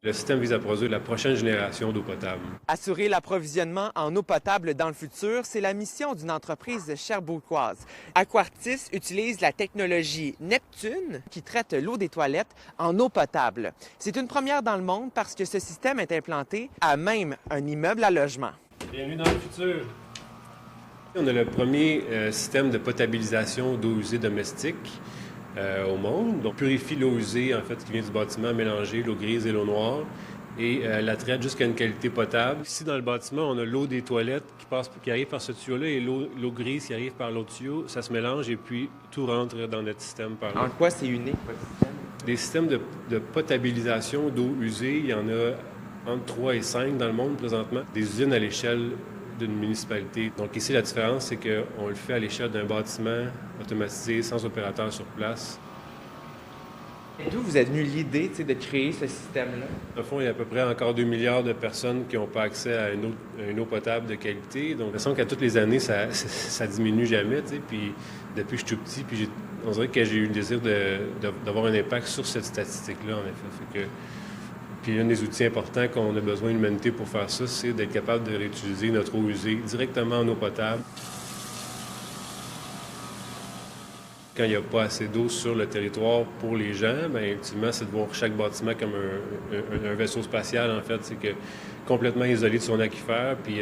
Le système vise à produire la prochaine génération d'eau potable. Assurer l'approvisionnement en eau potable dans le futur, c'est la mission d'une entreprise sherbrookeoise. Aquartis utilise la technologie Neptune qui traite l'eau des toilettes en eau potable. C'est une première dans le monde parce que ce système est implanté à même un immeuble à logement. Bienvenue dans le futur. On a le premier système de potabilisation d'eau usée domestique au monde. Donc, purifie l'eau usée, en fait, qui vient du bâtiment, mélanger l'eau grise et l'eau noire, et la traite jusqu'à une qualité potable. Ici, dans le bâtiment, on a l'eau des toilettes qui arrive par ce tuyau-là et l'eau grise qui arrive par l'autre tuyau. Ça se mélange et puis tout rentre dans notre système par là. En quoi c'est unique, votre système? Des systèmes de potabilisation d'eau usée, il y en a entre 3 et 5 dans le monde présentement. Des usines à l'échelle d'une municipalité. Donc ici, la différence, c'est qu'on le fait à l'échelle d'un bâtiment automatisé, sans opérateur sur place. Et d'où vous êtes venu l'idée de créer ce système-là? Au fond, il y a à peu près encore 2 milliards de personnes qui n'ont pas accès à une eau potable de qualité. Donc, j'ai l'impression qu'à toutes les années, ça diminue jamais. Puis depuis que je suis tout petit, puis on dirait que j'ai eu le désir d'avoir un impact sur cette statistique-là, en effet. Puis un des outils importants qu'on a besoin de l'humanité pour faire ça, c'est d'être capable de réutiliser notre eau usée directement en eau potable. Quand il n'y a pas assez d'eau sur le territoire pour les gens, bien, ultimement, c'est de voir chaque bâtiment comme un vaisseau spatial, en fait. C'est que complètement isolé de son aquifère, puis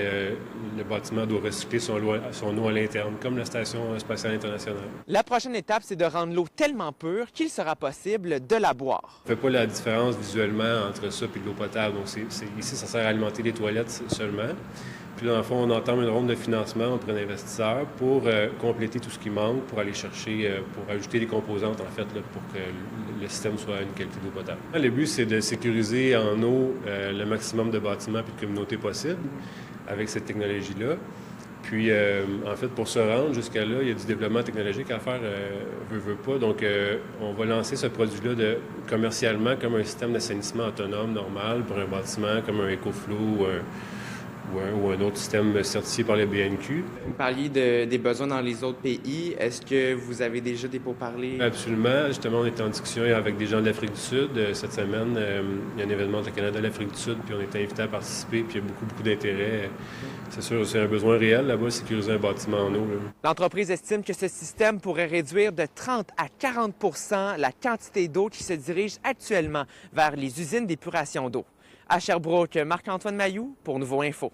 le bâtiment doit recycler son eau à l'interne, comme la Station spatiale internationale. La prochaine étape, c'est de rendre l'eau tellement pure qu'il sera possible de la boire. On ne fait pas la différence visuellement entre ça et de l'eau potable. Donc, ici, ça sert à alimenter les toilettes seulement. Puis là, dans le fond, on entame une ronde de financement auprès d'investisseurs pour compléter tout ce qui manque, pour aller chercher, pour ajouter des composantes, en fait, là, pour que le système soit à une qualité d'eau potable. Le but, c'est de sécuriser en eau le maximum de bâtiments et de communautés possibles avec cette technologie-là. Puis, en fait, pour se rendre jusqu'à là, il y a du développement technologique à faire, veut pas. Donc, on va lancer ce produit-là commercialement comme un système d'assainissement autonome normal pour un bâtiment comme un EcoFlow ou un autre système certifié par le BNQ. Vous parliez des besoins dans les autres pays. Est-ce que vous avez déjà des pourparlers? Absolument. Justement, on est en discussion avec des gens de l'Afrique du Sud. Cette semaine, il y a un événement de Canada, l'Afrique du Sud, puis on est invité à participer, puis il y a beaucoup d'intérêt. C'est sûr, c'est un besoin réel là-bas, sécuriser un bâtiment en eau. L'entreprise estime que ce système pourrait réduire de 30 à 40 la quantité d'eau qui se dirige actuellement vers les usines d'épuration d'eau. À Sherbrooke, Marc-Antoine Mailloux pour Nouveau Info.